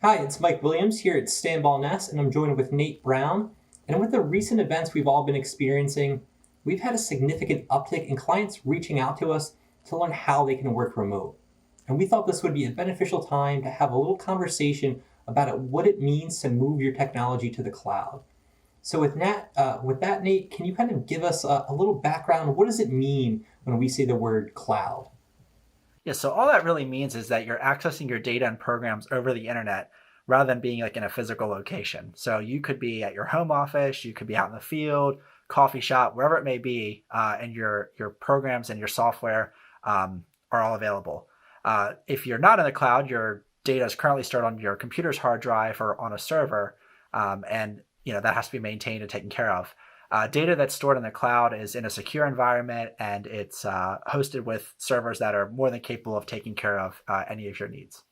Hi, it's Mike Williams here at Stambaugh Ness, and I'm joined with Nate Brown. And with the recent events we've all been experiencing, we've had a significant uptick in clients reaching out to us to learn how they can work remote. And we thought this would be a beneficial time to have a little conversation about what it means to move your technology to the cloud. So with that, Nate, can you kind of give us a little background? What does it mean when we say the word cloud? Yeah, so all that really means is that you're accessing your data and programs over the internet rather than being like in a physical location. So you could be at your home office, you could be out in the field, coffee shop, wherever it may be, and your programs and your software are all available. If you're not in the cloud, your data is currently stored on your computer's hard drive or on a server, and that has to be maintained and taken care of. Data that's stored in the cloud is in a secure environment, and it's hosted with servers that are more than capable of taking care of any of your needs.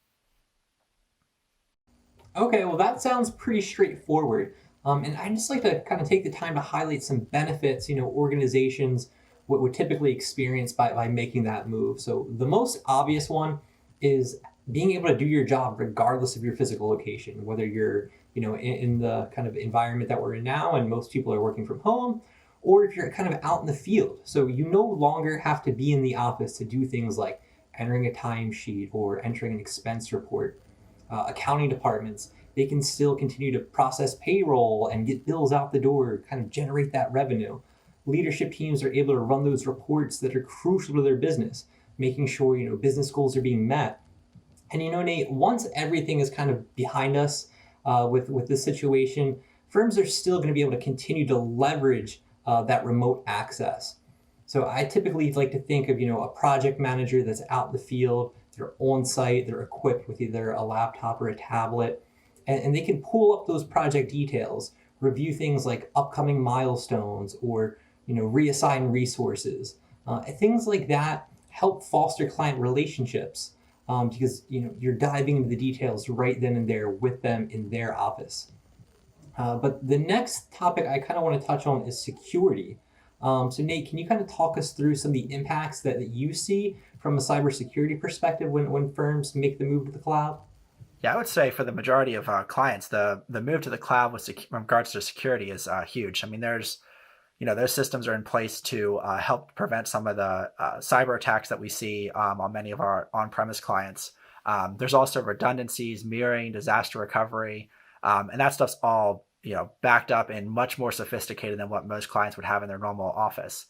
Okay, well, that sounds pretty straightforward. And I'd just like to kind of take the time to highlight some benefits, organizations would typically experience by making that move. So the most obvious one is being able to do your job regardless of your physical location, whether you're, in the kind of environment that we're in now and most people are working from home, or if you're kind of out in the field. So you no longer have to be in the office to do things like entering a timesheet or entering an expense report. Accounting departments, they can still continue to process payroll and get bills out the door, kind of generate that revenue. Leadership teams are able to run those reports that are crucial to their business, making sure business goals are being met. And Nate, once everything is kind of behind us with this situation, firms are still going to be able to continue to leverage that remote access. So I typically like to think of a project manager that's out in the field. They're on site. They're equipped with either a laptop or a tablet, and they can pull up those project details, review things like upcoming milestones, or reassign resources. Things like that help foster client relationships because you're diving into the details right then and there with them in their office. But the next topic I kind of want to touch on is security. So Nate, can you kind of talk us through some of the impacts that you see from a cybersecurity perspective when firms make the move to the cloud? Yeah, I would say for the majority of clients, the move to the cloud with in regards to security is huge. I mean, those systems are in place to help prevent some of the cyber attacks that we see on many of our on-premise clients. There's also redundancies, mirroring, disaster recovery, and that stuff's all backed up and much more sophisticated than what most clients would have in their normal office.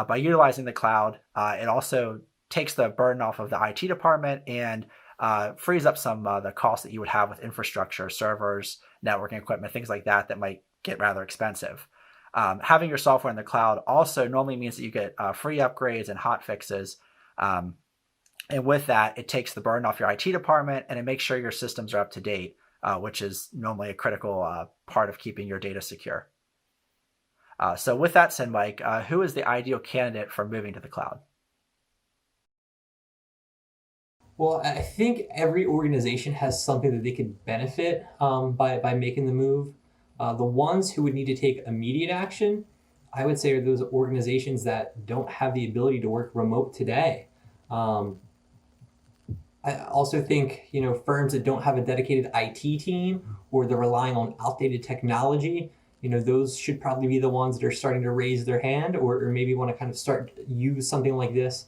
By utilizing the cloud, it also takes the burden off of the IT department and frees up some the costs that you would have with infrastructure, servers, networking equipment, things like that that might get rather expensive. Having your software in the cloud also normally means that you get free upgrades and hot fixes. And with that, it takes the burden off your IT department and it makes sure your systems are up to date, which is normally a critical part of keeping your data secure. So with that said, Mike, who is the ideal candidate for moving to the cloud? Well, I think every organization has something that they could benefit by making the move. The ones who would need to take immediate action, I would say, are those organizations that don't have the ability to work remote today. Um, I also think firms that don't have a dedicated IT team or they're relying on outdated technology. Those should probably be the ones that are starting to raise their hand or maybe want to kind of start use something like this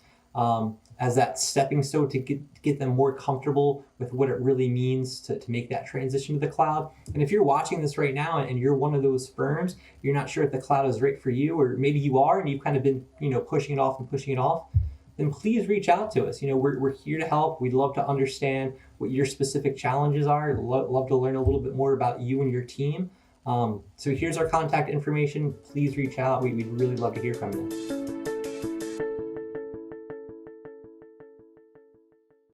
as that stepping stone to get them more comfortable with what it really means to make that transition to the cloud. And if you're watching this right now and you're one of those firms, you're not sure if the cloud is right for you, or maybe you are and you've kind of been pushing it off and pushing it off, then please reach out to us. We're here to help. We'd love to understand what your specific challenges are. Love to learn a little bit more about you and your team. So here's our contact information. Please reach out. We'd really love to hear from you.